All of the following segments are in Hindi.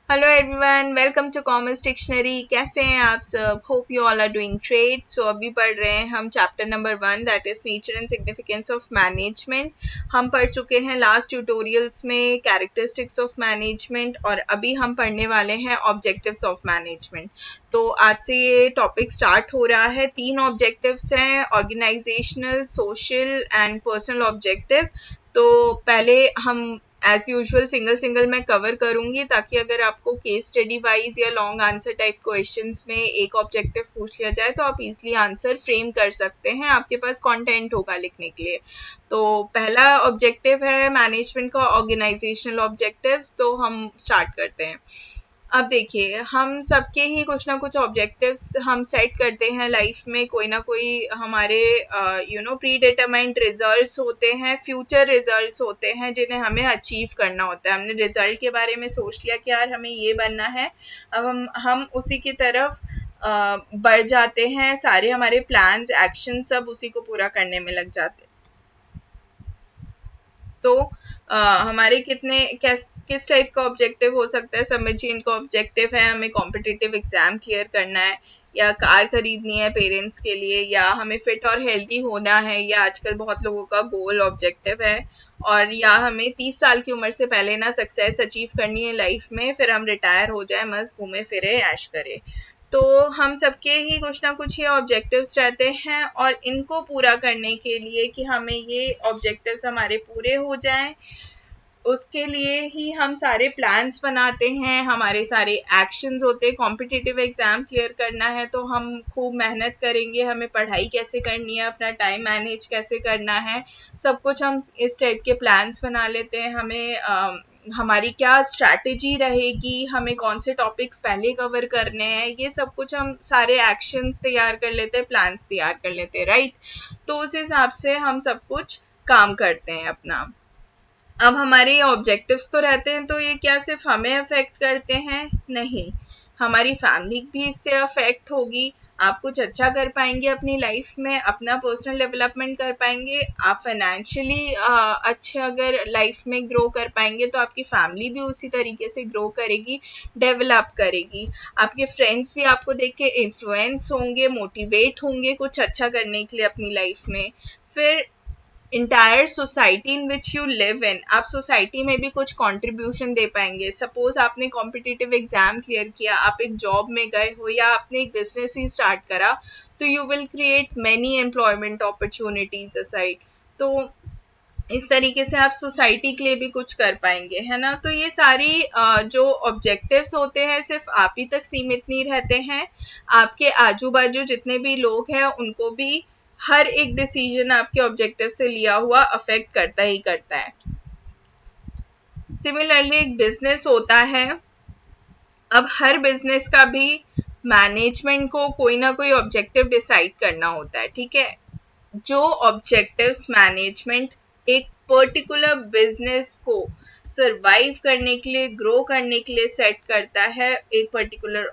Hello everyone, welcome to commerce dictionary. कैसे हैं आप सब? Hope you all are doing great. So अभी पढ़ रहे हैं हम chapter number 1, that is nature and significance of management. हम पढ़ चुके हैं लास्ट ट्यूटोरियल्स में कैरेक्टरिस्टिक्स ऑफ मैनेजमेंट और अभी हम पढ़ने वाले हैं ऑब्जेक्टिव्स ऑफ मैनेजमेंट। तो आज से ये टॉपिक स्टार्ट हो रहा है। 3 ऑब्जेक्टिव्स हैं, organizational, social and personal objective. तो पहले हम एज यूजुअल सिंगल सिंगल मैं कवर करूंगी, ताकि अगर आपको केस स्टडी वाइज या लॉन्ग आंसर टाइप क्वेश्चंस में एक ऑब्जेक्टिव पूछ लिया जाए तो आप इजीली आंसर फ्रेम कर सकते हैं, आपके पास कंटेंट होगा लिखने के लिए। तो पहला ऑब्जेक्टिव है मैनेजमेंट का ऑर्गेनाइजेशनल ऑब्जेक्टिव्स। तो हम स्टार्ट करते हैं। अब देखिए, हम सबके ही कुछ ना कुछ ऑब्जेक्टिव्स हम सेट करते हैं लाइफ में। कोई ना कोई हमारे प्री डिटरमाइंड रिजल्ट्स होते हैं, फ्यूचर रिजल्ट्स होते हैं जिन्हें हमें अचीव करना होता है। हमने रिजल्ट के बारे में सोच लिया कि यार हमें ये बनना है, अब हम उसी की तरफ बढ़ जाते हैं। सारे हमारे प्लान्स, एक्शन सब उसी को पूरा करने में लग जाते हैं। तो हमारे किस टाइप का ऑब्जेक्टिव हो सकता है? समझिए, इनका ऑब्जेक्टिव है हमें कॉम्पिटिटिव एग्जाम क्लियर करना है, या कार खरीदनी है पेरेंट्स के लिए, या हमें फिट और हेल्दी होना है, या आजकल बहुत लोगों का गोल ऑब्जेक्टिव है, और या हमें 30 साल की उम्र से पहले ना सक्सेस अचीव करनी है लाइफ में, फिर हम रिटायर हो जाए, मस्त घूमे फिरे ऐश करें। तो हम सबके ही कुछ ना कुछ ये ऑब्जेक्टिव्स रहते हैं, और इनको पूरा करने के लिए कि हमें ये ऑब्जेक्टिव्स हमारे पूरे हो जाएं, उसके लिए ही हम सारे प्लान्स बनाते हैं, हमारे सारे एक्शंस होते हैं। कॉम्पिटिटिव एग्जाम क्लियर करना है तो हम खूब मेहनत करेंगे, हमें पढ़ाई कैसे करनी है, अपना टाइम मैनेज कैसे करना है, सब कुछ हम इस टाइप के प्लान्स बना लेते हैं। हमारी क्या स्ट्रैटेजी रहेगी, हमें कौन से टॉपिक्स पहले कवर करने हैं, ये सब कुछ हम सारे एक्शंस तैयार कर लेते हैं, प्लान्स तैयार कर लेते हैं, राइट। तो उस हिसाब से हम सब कुछ काम करते हैं अपना। अब हमारे ये ऑब्जेक्टिव्स तो रहते हैं, तो ये क्या सिर्फ हमें अफेक्ट करते हैं? नहीं, हमारी फैमिली भी इससे अफेक्ट होगी। आप कुछ अच्छा कर पाएंगे अपनी लाइफ में, अपना पर्सनल डेवलपमेंट कर पाएंगे, आप फाइनेंशियली अच्छे अगर लाइफ में ग्रो कर पाएंगे तो आपकी फैमिली भी उसी तरीके से ग्रो करेगी, डेवलप करेगी। आपके फ्रेंड्स भी आपको देख के इन्फ्लुएंस होंगे, मोटिवेट होंगे कुछ अच्छा करने के लिए अपनी लाइफ में। फिर entire society in which you live in, आप सोसाइटी में भी कुछ कंट्रीब्यूशन दे पाएंगे। सपोज आपने कॉम्पिटिटिव एग्जाम क्लियर किया, आप एक जॉब में गए हो, या आपने एक बिजनेस ही स्टार्ट करा, तो you will create many employment opportunities aside. तो इस तरीके से आप सोसाइटी के लिए भी कुछ कर पाएंगे, है ना। तो ये सारी जो ऑब्जेक्टिव्स होते हैं सिर्फ आप ही तक सीमित नहीं रहते हैं, आपके आजू बाजू जितने भी लोग हैं उनको भी हर एक डिसीजन आपके ऑब्जेक्टिव से लिया हुआ अफेक्ट करता ही करता है। सिमिलरली एक बिजनेस होता है। अब हर बिजनेस का भी मैनेजमेंट को कोई ना कोई ऑब्जेक्टिव डिसाइड करना होता है, ठीक है। जो ऑब्जेक्टिव्स मैनेजमेंट एक पर्टिकुलर बिजनेस को सरवाइव करने के लिए, ग्रो करने के लिए सेट करता है, एक पर्टिकुलर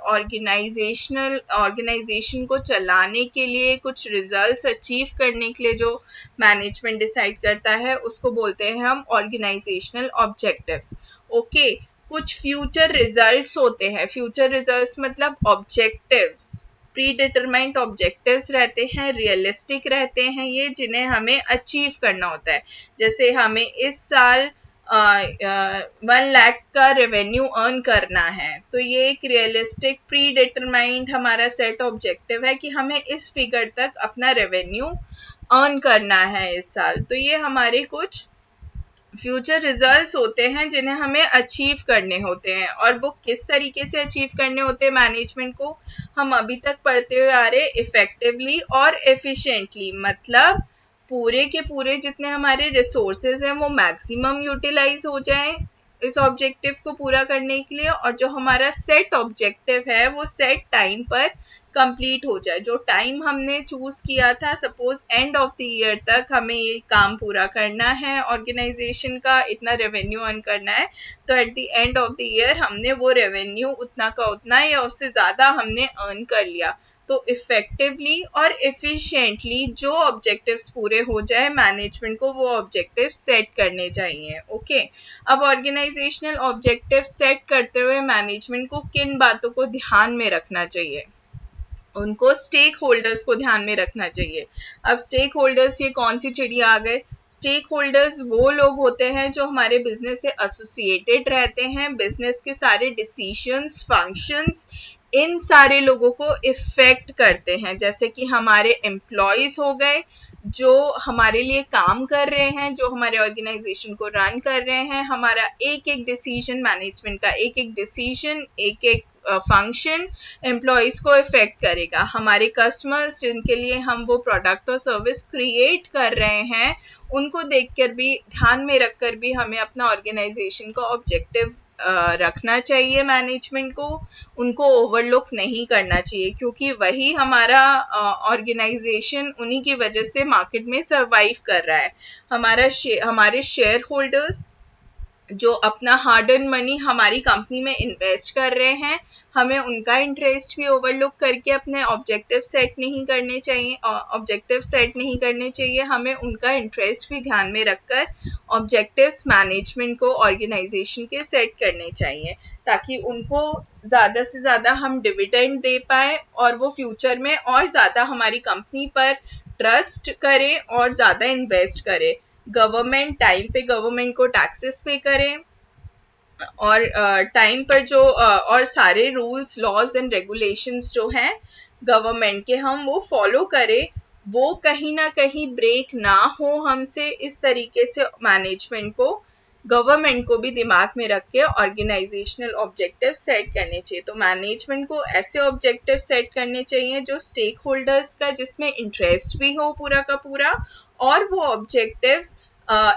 ऑर्गेनाइजेशन को चलाने के लिए, कुछ रिजल्ट्स अचीव करने के लिए जो मैनेजमेंट डिसाइड करता है, उसको बोलते हैं हम ऑर्गेनाइजेशनल ऑब्जेक्टिव्स। ओके, कुछ फ्यूचर रिजल्ट्स होते हैं। फ्यूचर रिजल्ट्स मतलब ऑब्जेक्टिव्स प्री डिटरमाइंड ऑब्जेक्टिव्स रहते हैं, रियलिस्टिक रहते हैं ये, जिन्हें हमें अचीव करना होता है। जैसे हमें इस साल 1 लाख का रेवेन्यू अर्न करना है, तो ये एक रियलिस्टिक प्री डिटरमाइंड हमारा सेट ऑब्जेक्टिव है कि हमें इस फिगर तक अपना रेवेन्यू अर्न करना है इस साल। तो ये हमारे कुछ फ्यूचर रिजल्ट्स होते हैं जिन्हें हमें अचीव करने होते हैं। और वो किस तरीके से अचीव करने होते हैं मैनेजमेंट को, हम अभी तक पढ़ते हुए आ रहे, इफेक्टिवली और एफिशिएंटली, मतलब पूरे के पूरे जितने हमारे रिसोर्सेज हैं वो मैक्सिमम यूटिलाइज हो जाएं इस ऑब्जेक्टिव को पूरा करने के लिए, और जो हमारा सेट ऑब्जेक्टिव है वो सेट टाइम पर कंप्लीट हो जाए। जो टाइम हमने चूज किया था, suppose end of the year तक हमें ये काम पूरा करना है, ऑर्गेनाइजेशन का इतना रेवेन्यू अर्न करना है, तो at the end of the year हमने वो रेवेन्यू उतना का उतना या उससे ज्यादा हमने अर्न कर लिया। तो इफेक्टिवली और एफिशिएंटली जो ऑब्जेक्टिव्स पूरे हो जाए, मैनेजमेंट को वो ऑब्जेक्टिव सेट करने चाहिए। ओके, अब ऑर्गेनाइजेशनल ऑब्जेक्टिव सेट करते हुए मैनेजमेंट को किन बातों को ध्यान में रखना चाहिए? उनको स्टेक होल्डर्स को ध्यान में रखना चाहिए। अब स्टेक होल्डर्स, ये कौन सी चिड़िया आ गए? स्टेक होल्डर्स वो लोग होते हैं जो हमारे बिजनेस से एसोसिएटेड रहते हैं, बिजनेस के सारे डिसीजंस, फंक्शंस, इन सारे लोगों को इफेक्ट करते हैं। जैसे कि हमारे एम्प्लॉयज हो गए, जो हमारे लिए काम कर रहे हैं, जो हमारे ऑर्गेनाइजेशन को रन कर रहे हैं, हमारा एक एक डिसीजन, मैनेजमेंट का एक एक डिसीजन, एक एक फंक्शन एम्प्लॉयज को इफेक्ट करेगा। हमारे कस्टमर्स जिनके लिए हम वो प्रोडक्ट और सर्विस क्रिएट कर रहे हैं, उनको देखकर भी, ध्यान में रखकर भी हमें अपना ऑर्गेनाइजेशन का ऑब्जेक्टिव रखना चाहिए। मैनेजमेंट को उनको ओवरलुक नहीं करना चाहिए, क्योंकि वही हमारा ऑर्गेनाइजेशन उन्हीं की वजह से मार्केट में सरवाइव कर रहा है। हमारे शेयर होल्डर्स जो अपना हार्ड अर्न मनी हमारी कंपनी में इन्वेस्ट कर रहे हैं, हमें उनका इंटरेस्ट भी ओवरलुक करके अपने ऑब्जेक्टिव सेट नहीं करने चाहिए। हमें उनका इंटरेस्ट भी ध्यान में रखकर ऑब्जेक्टिव्स मैनेजमेंट को, ऑर्गेनाइजेशन के सेट करने चाहिए, ताकि उनको ज़्यादा से ज़्यादा हम डिविडेंड दे पाए और वो फ्यूचर में और ज़्यादा हमारी कंपनी पर ट्रस्ट करें और ज़्यादा इन्वेस्ट करें। गवर्नमेंट टाइम पे गवर्नमेंट को टैक्सेस पे करें, और टाइम पर जो और सारे रूल्स, लॉज एंड रेगुलेशंस जो हैं गवर्नमेंट के, हम वो फॉलो करें, वो कहीं ना कहीं ब्रेक ना हो हमसे। इस तरीके से मैनेजमेंट को, गवर्नमेंट को भी दिमाग में रख के ऑर्गेनाइजेशनल ऑब्जेक्टिव सेट करने चाहिए। तो मैनेजमेंट को ऐसे ऑब्जेक्टिव सेट करने चाहिए जो स्टेक होल्डर्स का, जिसमें इंटरेस्ट भी हो पूरा का पूरा, और वो ऑब्जेक्टिव्स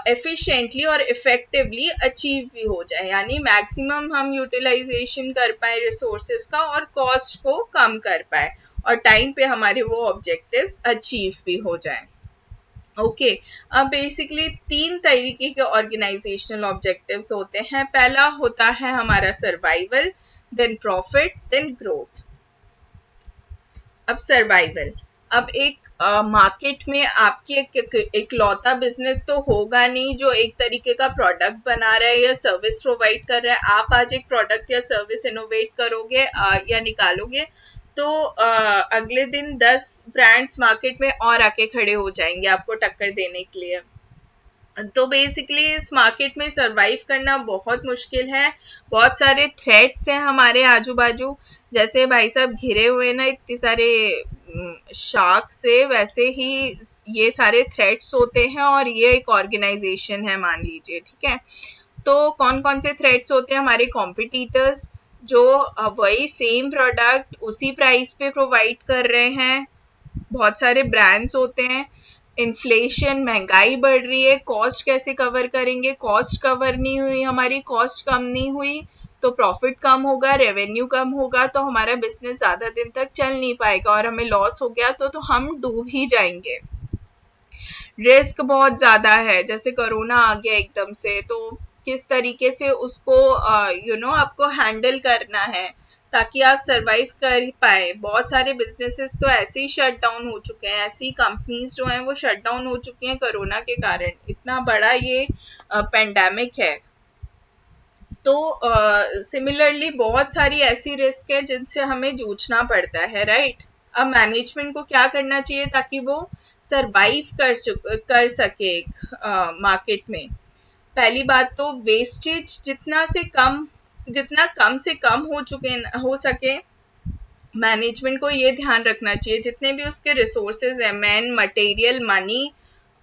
एफिशिएंटली और इफेक्टिवली अचीव भी हो जाए, यानी मैक्सिमम हम यूटिलाइजेशन कर पाए रिसोर्सेज का और कॉस्ट को कम कर पाए, और टाइम पे हमारे वो ऑब्जेक्टिव्स अचीव भी हो जाए। ओके, अब बेसिकली 3 तरीके के ऑर्गेनाइजेशनल ऑब्जेक्टिव्स होते हैं। पहला होता है हमारा survival, then profit, then growth. अब सर्वाइवल, अब एक मार्केट में आपकी इकलौता बिजनेस तो होगा नहीं जो एक तरीके का प्रोडक्ट बना रहा है या सर्विस प्रोवाइड कर रहा है। आप आज एक प्रोडक्ट या सर्विस इनोवेट करोगे या निकालोगे, तो अगले दिन 10 ब्रांड्स मार्केट में और आके खड़े हो जाएंगे आपको टक्कर देने के लिए। तो बेसिकली इस मार्केट में सरवाइव करना बहुत मुश्किल है। बहुत सारे थ्रेट्स हैं हमारे आजू बाजू, जैसे भाई साहब घिरे हुए ना इतने सारे शार्क से, वैसे ही ये सारे थ्रेट्स होते हैं, और ये एक ऑर्गेनाइजेशन है मान लीजिए, ठीक है। तो कौन कौन से थ्रेट्स होते हैं? हमारे कॉम्पिटिटर्स जो वही सेम प्रोडक्ट उसी प्राइस पे प्रोवाइड कर रहे हैं। बहुत सारे ब्रांड्स होते हैं। इन्फ्लेशन, महंगाई बढ़ रही है, कॉस्ट कैसे कवर करेंगे? कॉस्ट कवर नहीं हुई, हमारी कॉस्ट कम नहीं हुई तो प्रॉफिट कम होगा, रेवेन्यू कम होगा, तो हमारा बिजनेस ज्यादा दिन तक चल नहीं पाएगा, और हमें लॉस हो गया तो हम डूब ही जाएंगे। रिस्क बहुत ज्यादा है, जैसे कोरोना आ गया एकदम से, तो किस तरीके से उसको आपको हैंडल करना है ताकि आप सरवाइव कर पाए। बहुत सारे बिजनेसेस तो ऐसे ही शट डाउन हो चुके हैं, ऐसी कंपनीज जो हैं वो शट डाउन हो चुकी हैं कोरोना के कारण। इतना बड़ा ये पेंडेमिक है। तो सिमिलरली बहुत सारी ऐसी रिस्क है जिनसे हमें जूझना पड़ता है, राइट। अब मैनेजमेंट को क्या करना चाहिए ताकि वो सरवाइव कर सके मार्केट में? पहली बात तो वेस्टेज जितना कम से कम हो सके, मैनेजमेंट को ये ध्यान रखना चाहिए जितने भी उसके रिसोर्सेज हैं, मैन, मटेरियल, मनी,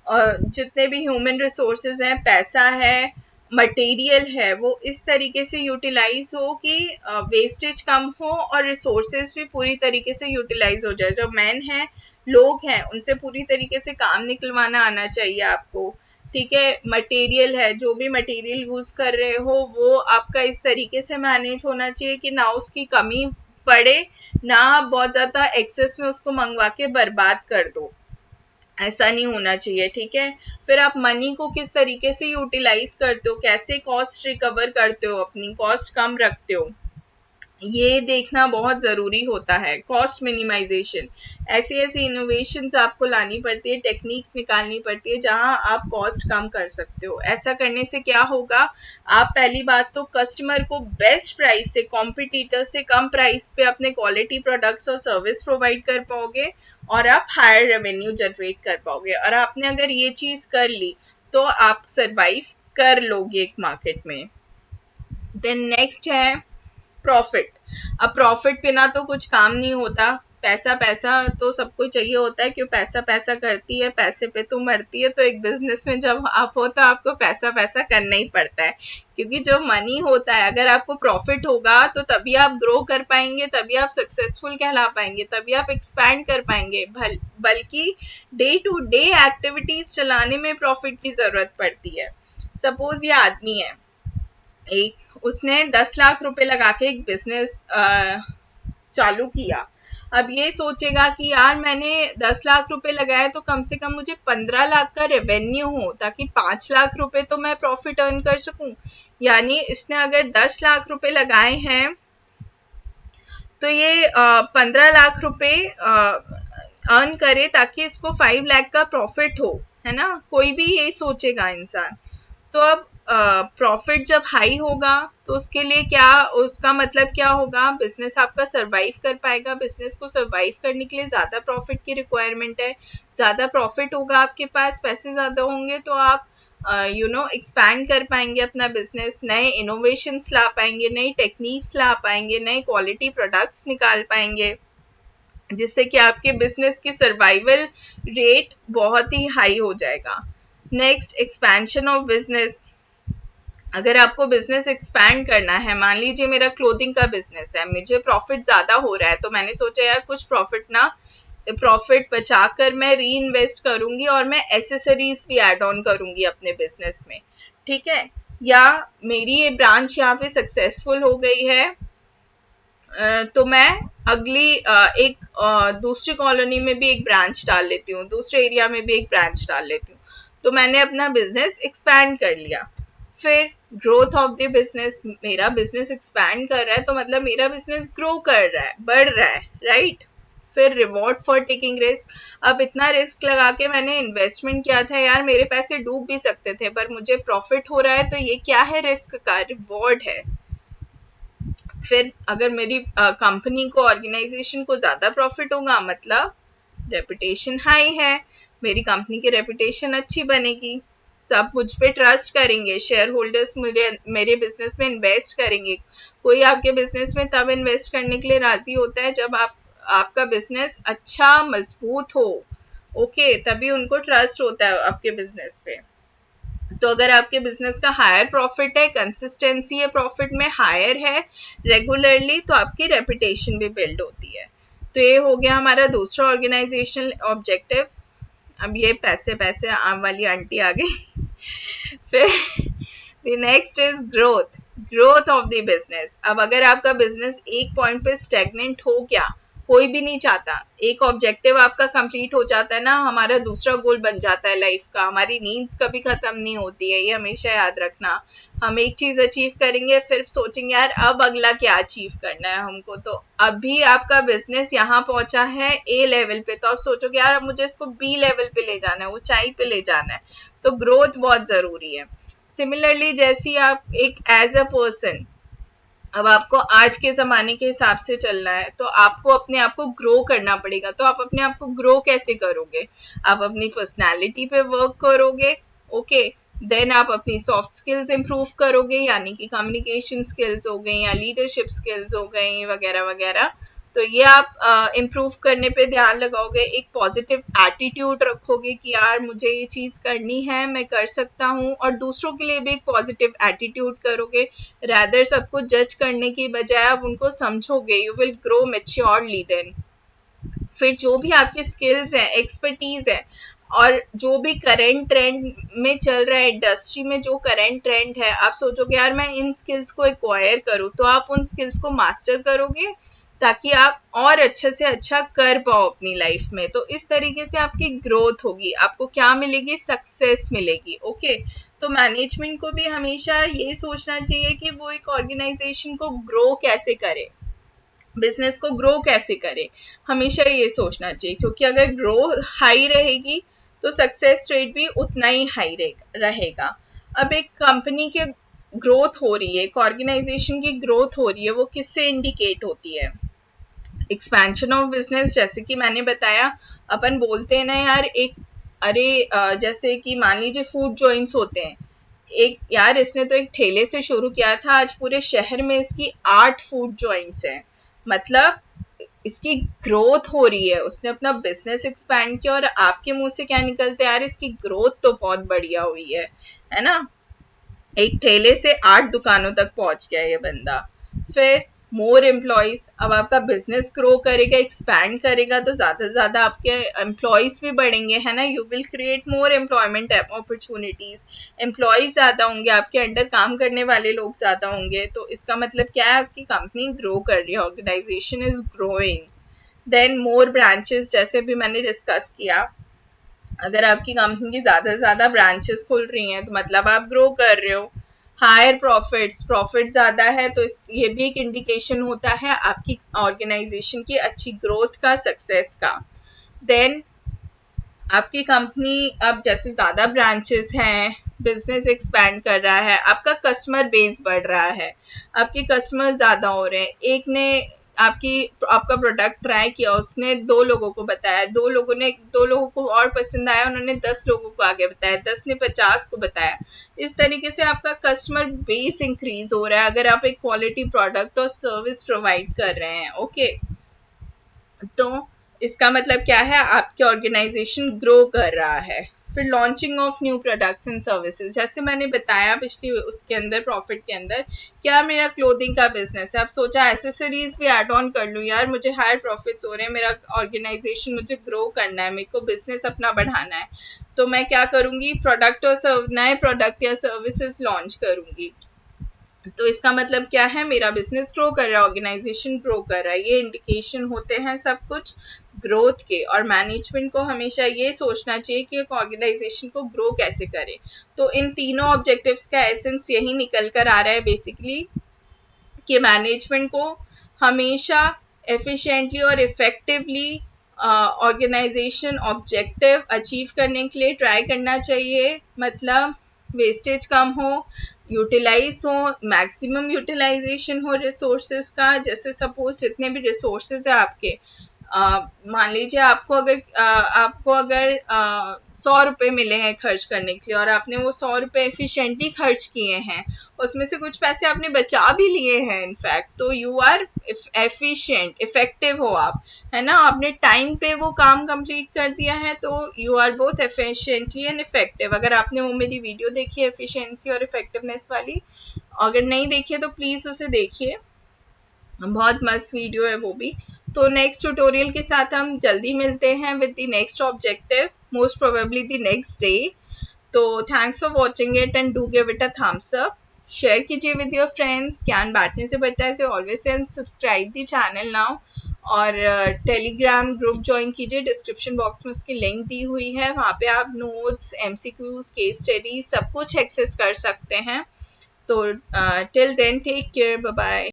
और जितने भी ह्यूमन रिसोर्सेज हैं, पैसा है, मटेरियल है, वो इस तरीके से यूटिलाइज हो कि वेस्टेज कम हो और रिसोर्सेज भी पूरी तरीके से यूटिलाइज हो जाए। जो मैन है, लोग हैं, उनसे पूरी तरीके से काम निकलवाना आना चाहिए आपको, ठीक है। मटेरियल है, जो भी मटेरियल यूज कर रहे हो वो आपका इस तरीके से मैनेज होना चाहिए कि ना उसकी कमी पड़े, ना आप बहुत ज्यादा एक्सेस में उसको मंगवा के बर्बाद कर दो, ऐसा नहीं होना चाहिए, ठीक है। फिर आप मनी को किस तरीके से यूटिलाइज करते हो, कैसे कॉस्ट रिकवर करते हो, अपनी कॉस्ट कम रखते हो, ये देखना बहुत ज़रूरी होता है। कॉस्ट मिनिमाइजेशन, ऐसी ऐसी इनोवेशंस आपको लानी पड़ती है, टेक्निक्स निकालनी पड़ती है जहां आप कॉस्ट कम कर सकते हो। ऐसा करने से क्या होगा, आप पहली बात तो कस्टमर को बेस्ट प्राइस से, कॉम्पिटिटर से कम प्राइस पे अपने क्वालिटी प्रोडक्ट्स और सर्विस प्रोवाइड कर पाओगे और आप हायर रेवेन्यू जनरेट कर पाओगे। और आपने अगर ये चीज कर ली तो आप सरवाइव कर लोगे एक मार्केट में। देन नेक्स्ट है प्रॉफिट। अब प्रॉफिट बिना तो कुछ काम नहीं होता। पैसा पैसा तो सबको चाहिए होता है, क्यों पैसा पैसा करती है, पैसे पे तो मरती है। तो एक बिजनेस में जब आप हो तो आपको पैसा पैसा करना ही पड़ता है, क्योंकि जो मनी होता है, अगर आपको प्रॉफिट होगा तो तभी आप ग्रो कर पाएंगे, तभी आप सक्सेसफुल कहला पाएंगे, तभी आप एक्सपैंड कर पाएंगे। बल्कि डे टू डे एक्टिविटीज चलाने में प्रॉफिट की जरूरत पड़ती है। सपोज ये आदमी है, एक उसने 10 लाख रुपए लगा के एक बिजनेस चालू किया। अब ये सोचेगा कि यार मैंने 10 लाख रुपए लगाए तो कम से कम मुझे 15 लाख का रेवेन्यू हो, ताकि 5 लाख रुपए तो मैं प्रॉफिट अर्न कर सकूं। यानी इसने अगर 10 लाख रुपए लगाए हैं तो ये 15 लाख रुपए अर्न करे ताकि इसको 5 लाख का प्रॉफिट हो, है ना। कोई भी यही सोचेगा इंसान। तो अब प्रॉफिट जब हाई होगा तो उसके लिए क्या, उसका मतलब क्या होगा, बिजनेस आपका सरवाइव कर पाएगा। बिजनेस को सरवाइव करने के लिए ज्यादा प्रॉफिट की रिक्वायरमेंट है। ज्यादा प्रॉफिट होगा आपके पास, पैसे ज्यादा होंगे तो आप एक्सपैंड कर पाएंगे अपना बिजनेस, नए इनोवेशंस ला पाएंगे, नई टेक्निक्स ला पाएंगे, नए क्वालिटी प्रोडक्ट्स निकाल पाएंगे, जिससे कि आपके बिजनेस की सर्वाइवल रेट बहुत ही हाई हो जाएगा। Next, expansion of business. अगर आपको बिजनेस एक्सपैंड करना है, मान लीजिए मेरा क्लोथिंग का बिजनेस है, मुझे प्रॉफिट ज्यादा हो रहा है, तो मैंने सोचा यार कुछ प्रॉफिट बचाकर मैं री इन्वेस्ट करूंगी और मैं एसेसरीज भी एड ऑन करूंगी अपने बिजनेस में, ठीक है। या मेरी ये ब्रांच यहाँ पे सक्सेसफुल हो गई है, तो मैं अगली एक दूसरी कॉलोनी में भी एक ब्रांच डाल लेती हूँ, दूसरे एरिया में भी एक ब्रांच डाल लेती हूँ। तो मैंने अपना बिजनेस एक्सपैंड कर लिया। फिर ग्रोथ ऑफ द बिजनेस, मेरा बिजनेस एक्सपैंड कर रहा है तो मतलब मेरा बिजनेस ग्रो कर रहा है, बढ़ रहा है, राइट। फिर रिवॉर्ड फॉर टेकिंग रिस्क। अब इतना रिस्क लगा के मैंने इन्वेस्टमेंट किया था, यार मेरे पैसे डूब भी सकते थे, पर मुझे प्रॉफिट हो रहा है, तो ये क्या है, रिस्क का रिवॉर्ड है। फिर अगर मेरी कंपनी को, ऑर्गेनाइजेशन को ज्यादा प्रॉफिट होगा, मतलब रेपुटेशन हाई है, मेरी कंपनी की रेपुटेशन अच्छी बनेगी, सब मुझ पे ट्रस्ट करेंगे, शेयर होल्डर्स मेरे बिजनेस में इन्वेस्ट करेंगे। कोई आपके बिजनेस में तब इन्वेस्ट करने के लिए राजी होता है जब आपका बिजनेस अच्छा मजबूत हो, ओके, तभी उनको ट्रस्ट होता है आपके बिजनेस पे। तो अगर आपके बिजनेस का हायर प्रॉफिट है, कंसिस्टेंसी है प्रॉफिट में हायर है रेगुलरली, तो आपकी रेपुटेशन भी बिल्ड होती है। तो ये हो गया हमारा दूसरा ऑर्गेनाइजेशनल ऑब्जेक्टिव। अब ये पैसे पैसे आम वाली आंटी आ गई। फिर the next is growth, growth of the business. अब अगर आपका बिजनेस एक पॉइंट पे स्टेगनेंट हो गया, कोई भी नहीं चाहता, एक ऑब्जेक्टिव आपका कंप्लीट हो जाता है ना, हमारा दूसरा गोल बन जाता है लाइफ का, हमारी नीड्स कभी खत्म नहीं होती है, ये हमेशा याद रखना। हम एक चीज अचीव करेंगे, फिर सोचेंगे यार अब अगला क्या अचीव करना है हमको। तो अभी आपका बिजनेस यहाँ पहुंचा है ए लेवल पे, तो आप सोचोगे यार अब मुझे इसको बी लेवल पे ले जाना है, ऊंचाई पे ले जाना है। तो ग्रोथ बहुत जरूरी है। सिमिलरली जैसी आप एक एज अ पर्सन, अब आपको आज के ज़माने के हिसाब से चलना है, तो आपको अपने आप को ग्रो करना पड़ेगा। तो आप अपने आप को ग्रो कैसे करोगे, आप अपनी पर्सनैलिटी पे वर्क करोगे, ओके। देन आप अपनी सॉफ्ट स्किल्स इंप्रूव करोगे, यानी कि कम्युनिकेशन स्किल्स हो गई या लीडरशिप स्किल्स हो गई वगैरह वगैरह। तो ये आप इम्प्रूव करने पे ध्यान लगाओगे, एक पॉजिटिव एटीट्यूड रखोगे कि यार मुझे ये चीज़ करनी है, मैं कर सकता हूँ, और दूसरों के लिए भी एक पॉजिटिव एटीट्यूड करोगे। रैदर सबको जज करने की बजाय आप उनको समझोगे, you will grow maturely then. फिर जो भी आपके स्किल्स हैं, एक्सपर्टीज है, और जो भी करंट ट्रेंड में चल रहा है, इंडस्ट्री में जो करंट ट्रेंड है, आप सोचोगे यार मैं इन स्किल्स को एक्वायर करूँ, तो आप उन स्किल्स को मास्टर करोगे ताकि आप और अच्छे से अच्छा कर पाओ अपनी लाइफ में। तो इस तरीके से आपकी ग्रोथ होगी, आपको क्या मिलेगी, सक्सेस मिलेगी, ओके। तो मैनेजमेंट को भी हमेशा ये सोचना चाहिए कि वो एक ऑर्गेनाइजेशन को ग्रो कैसे करे, बिजनेस को ग्रो कैसे करें, हमेशा ये सोचना चाहिए, क्योंकि अगर ग्रो हाई रहेगी तो सक्सेस रेट भी उतना ही हाई रहेगा। अब एक कंपनी के ग्रोथ हो रही है, एक ऑर्गेनाइजेशन की ग्रोथ हो रही है, वो किससे इंडिकेट होती है? एक्सपेंशन ऑफ बिजनेस, जैसे कि मैंने बताया, अपन बोलते हैं ना यार, एक जैसे कि मान लीजिए फूड जॉइंट्स होते हैं, एक यार इसने तो एक ठेले से शुरू किया था, आज पूरे शहर में इसकी 8 फूड जॉइंट्स हैं। मतलब इसकी ग्रोथ हो रही है, उसने अपना बिजनेस एक्सपैंड किया, और आपके मुंह से क्या निकलता है यार, इसकी ग्रोथ तो बहुत बढ़िया हुई है ना? एक ठेले से 8 दुकानों तक पहुंच गया ये बंदा। फिर मोर एम्प्लॉयज, अब आपका बिजनेस ग्रो करेगा, एक्सपैंड करेगा, तो ज्यादा से ज्यादा आपके एम्प्लॉयज भी बढ़ेंगे, है ना? You will create more employment opportunities, employees ज्यादा होंगे, आपके अंडर काम करने वाले लोग ज्यादा होंगे, तो इसका मतलब क्या है, आपकी कंपनी ग्रो कर रही है, organization is growing. Then more branches, जैसे भी मैंने डिस्कस किया, अगर आपकी कंपनी की ज्यादा से ज्यादा ब्रांचेस खुल रही हैं तो मतलब आप ग्रो कर रहे हो। हायर प्रॉफिट्स, प्रॉफिट ज्यादा है तो ये भी एक इंडिकेशन होता है आपकी ऑर्गेनाइजेशन की अच्छी ग्रोथ का, सक्सेस का। देन आपकी कंपनी अब जैसे ज्यादा ब्रांचेस हैं, बिजनेस एक्सपैंड कर रहा है, आपका कस्टमर बेस बढ़ रहा है, आपके कस्टमर ज्यादा हो रहे हैं, एक ने आपका प्रोडक्ट ट्राई किया, उसने 2 लोगों को बताया, 2 लोगों को और पसंद आया, उन्होंने 10 लोगों को आगे बताया, 10 ने 50 को बताया। इस तरीके से आपका कस्टमर बेस इंक्रीज हो रहा है, अगर आप एक क्वालिटी प्रोडक्ट और सर्विस प्रोवाइड कर रहे हैं। ओके, तो इसका मतलब क्या है, आपकी ऑर्गेनाइजेशन ग्रो कर रहा है। फिर launching of new products and services, जैसे मैंने बताया पिछली उसके अंदर, प्रॉफिट के अंदर, क्या मेरा क्लोथिंग का बिजनेस है, अब सोचा एसेसरीज भी ऐड ऑन कर लूँ, यार मुझे हायर प्रॉफिट्स हो रहे हैं, मेरा ऑर्गेनाइजेशन मुझे ग्रो करना है, मेरे को बिजनेस अपना बढ़ाना है, तो मैं क्या करूंगी, प्रोडक्ट और नए प्रोडक्ट या सर्विसेज लॉन्च करूंगी। तो इसका मतलब क्या है, मेरा बिजनेस ग्रो कर रहा है, ऑर्गेनाइजेशन ग्रो कर रहा है, ये इंडिकेशन होते हैं सब कुछ ग्रोथ के। और मैनेजमेंट को हमेशा ये सोचना चाहिए कि एक ऑर्गेनाइजेशन को ग्रो कैसे करे। तो इन तीनों ऑब्जेक्टिव्स का एसेंस यही निकल कर आ रहा है बेसिकली, कि मैनेजमेंट को हमेशा एफिशिएंटली और इफेक्टिवली ऑर्गेनाइजेशन ऑब्जेक्टिव अचीव करने के लिए ट्राई करना चाहिए, मतलब वेस्टेज कम हो, यूटिलाइज हो, मैक्सिमम यूटिलाइजेशन हो रिसोर्सेज का। जैसे सपोज जितने भी रिसोर्सेज है आपके, मान लीजिए आपको अगर 100 रुपये मिले हैं खर्च करने के लिए, और आपने वो 100 रुपये एफिशिएंटली खर्च किए हैं, उसमें से कुछ पैसे आपने बचा भी लिए हैं इनफैक्ट, तो यू आर एफिशिएंट, इफेक्टिव हो आप, है ना? आपने टाइम पे वो काम कंप्लीट कर दिया है, तो you are both efficiently and effective. अगर आपने वो मेरी वीडियो देखी है एफिशिएंसी और इफेक्टिवनेस वाली, अगर नहीं देखी है तो प्लीज उसे देखिए, बहुत मस्त वीडियो है वो भी। तो नेक्स्ट ट्यूटोरियल के साथ हम जल्दी मिलते हैं with the next objective, most probably the next day. तो thanks for watching it and do give it a thumbs up, share कीजिए विद योर फ्रेंड्स, ज्ञान बांटने से बढ़ता है, so always and subscribe the channel now. और टेलीग्राम ग्रुप ज्वाइन कीजिए, डिस्क्रिप्शन बॉक्स में उसकी लिंक दी हुई है, वहाँ पे आप नोट्स, MCQs, केस स्टडी सब कुछ एक्सेस कर सकते हैं। तो till then take care, bye bye.